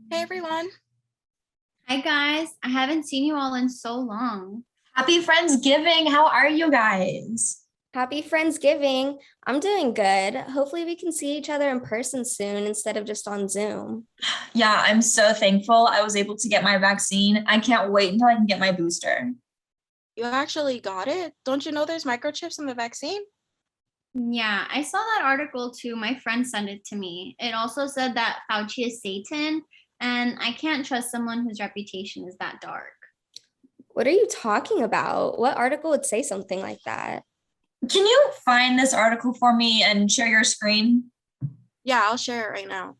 Hey everyone. Hi guys, I haven't seen you all in so long. Happy Friendsgiving. How are you guys? Happy Friendsgiving. I'm doing good. Hopefully, we can see each other in person soon instead of just on Zoom. Yeah, I'm so thankful I was able to get my vaccine. I can't wait until I can get my booster. You actually got it? Don't you know there's microchips in the vaccine? Yeah, I saw that article too. My friend sent it to me. It also said that Fauci is Satan, and I can't trust someone whose reputation is that dark. What are you talking about? What article would say something like that? Can you find this article for me and share your screen? Yeah, I'll share it right now.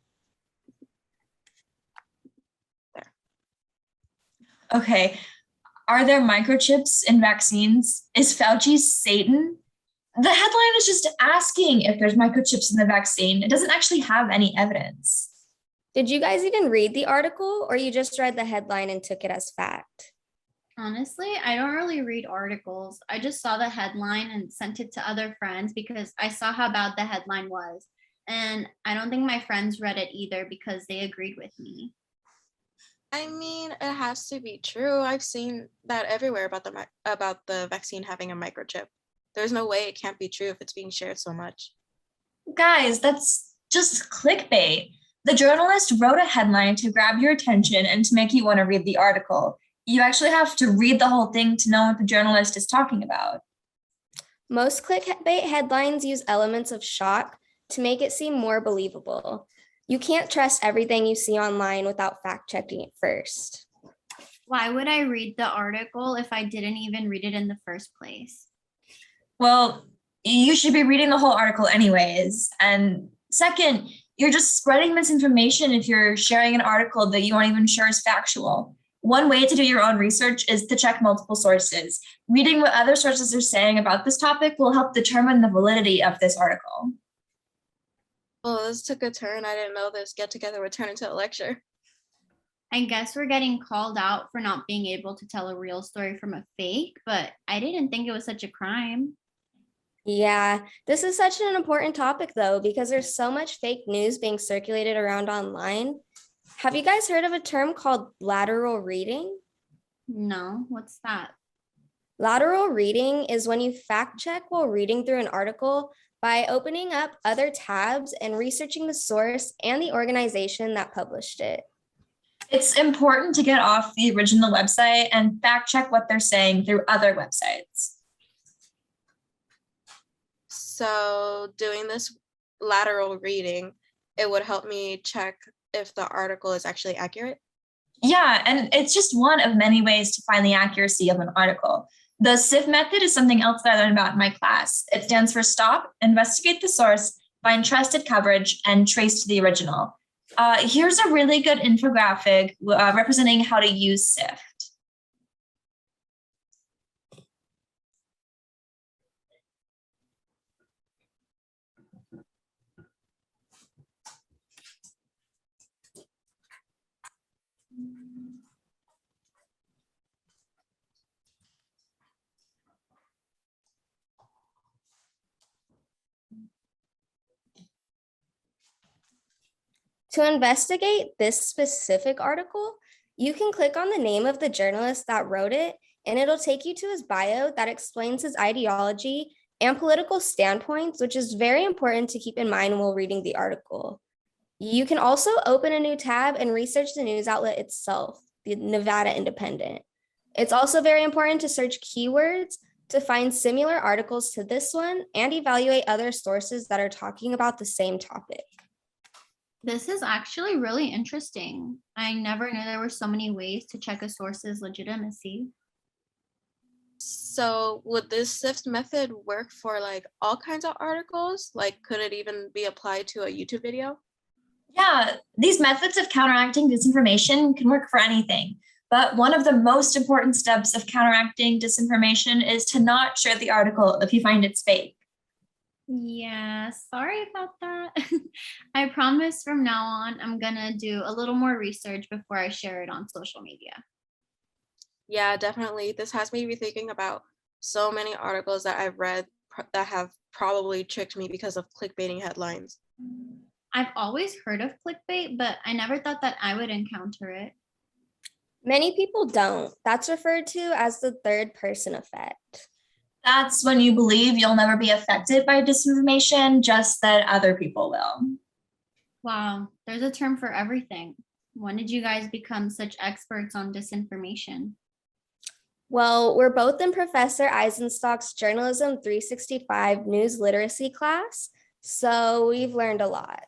There. Okay. Are there microchips in vaccines? Is Fauci Satan? The headline is just asking if there's microchips in the vaccine. It doesn't actually have any evidence. Did you guys even read the article or you just read the headline and took it as fact? Honestly, I don't really read articles. I just saw the headline and sent it to other friends because I saw how bad the headline was. And I don't think my friends read it either because they agreed with me. I mean, it has to be true. I've seen that everywhere about the vaccine having a microchip. There's no way it can't be true if it's being shared so much. Guys, that's just clickbait. The journalist wrote a headline to grab your attention and to make you want to read the article. You actually have to read the whole thing to know what the journalist is talking about. Most clickbait headlines use elements of shock to make it seem more believable. You can't trust everything you see online without fact checking it first. Why would I read the article if I didn't even read it in the first place? Well, you should be reading the whole article anyways. And second, you're just spreading misinformation if you're sharing an article that you aren't even sure is factual. One way to do your own research is to check multiple sources. Reading what other sources are saying about this topic will help determine the validity of this article. Well, this took a turn. I didn't know this get together would turn into a lecture. I guess we're getting called out for not being able to tell a real story from a fake, but I didn't think it was such a crime. Yeah, this is such an important topic though, because there's so much fake news being circulated around online. Have you guys heard of a term called lateral reading? No, what's that? Lateral reading is when you fact check while reading through an article by opening up other tabs and researching the source and the organization that published it. It's important to get off the original website and fact check what they're saying through other websites. So doing this lateral reading, it would help me check if the article is actually accurate. Yeah, and it's just one of many ways to find the accuracy of an article. The SIF method is something else that I learned about in my class. It stands for stop, investigate the source, find trusted coverage, and trace to the original. Here's a really good infographic representing how to use SIF. To investigate this specific article, you can click on the name of the journalist that wrote it, and it'll take you to his bio that explains his ideology and political standpoints, which is very important to keep in mind while reading the article. You can also open a new tab and research the news outlet itself, the Nevada Independent. It's also very important to search keywords to find similar articles to this one and evaluate other sources that are talking about the same topic. This is actually really interesting. I never knew there were so many ways to check a source's legitimacy. So would this SIFT method work for like all kinds of articles? Like could it even be applied to a YouTube video? Yeah, these methods of counteracting disinformation can work for anything. But one of the most important steps of counteracting disinformation is to not share the article if you find it's fake. Yeah, sorry about that. I promise from now on, I'm gonna do a little more research before I share it on social media. Yeah, definitely. This has me rethinking about so many articles that I've read that have probably tricked me because of clickbaiting headlines. I've always heard of clickbait, but I never thought that I would encounter it. Many people don't. That's referred to as the third person effect. That's when you believe you'll never be affected by disinformation, just that other people will. Wow, there's a term for everything. When did you guys become such experts on disinformation? Well, we're both in Professor Eisenstock's Journalism 365 News Literacy class, so we've learned a lot.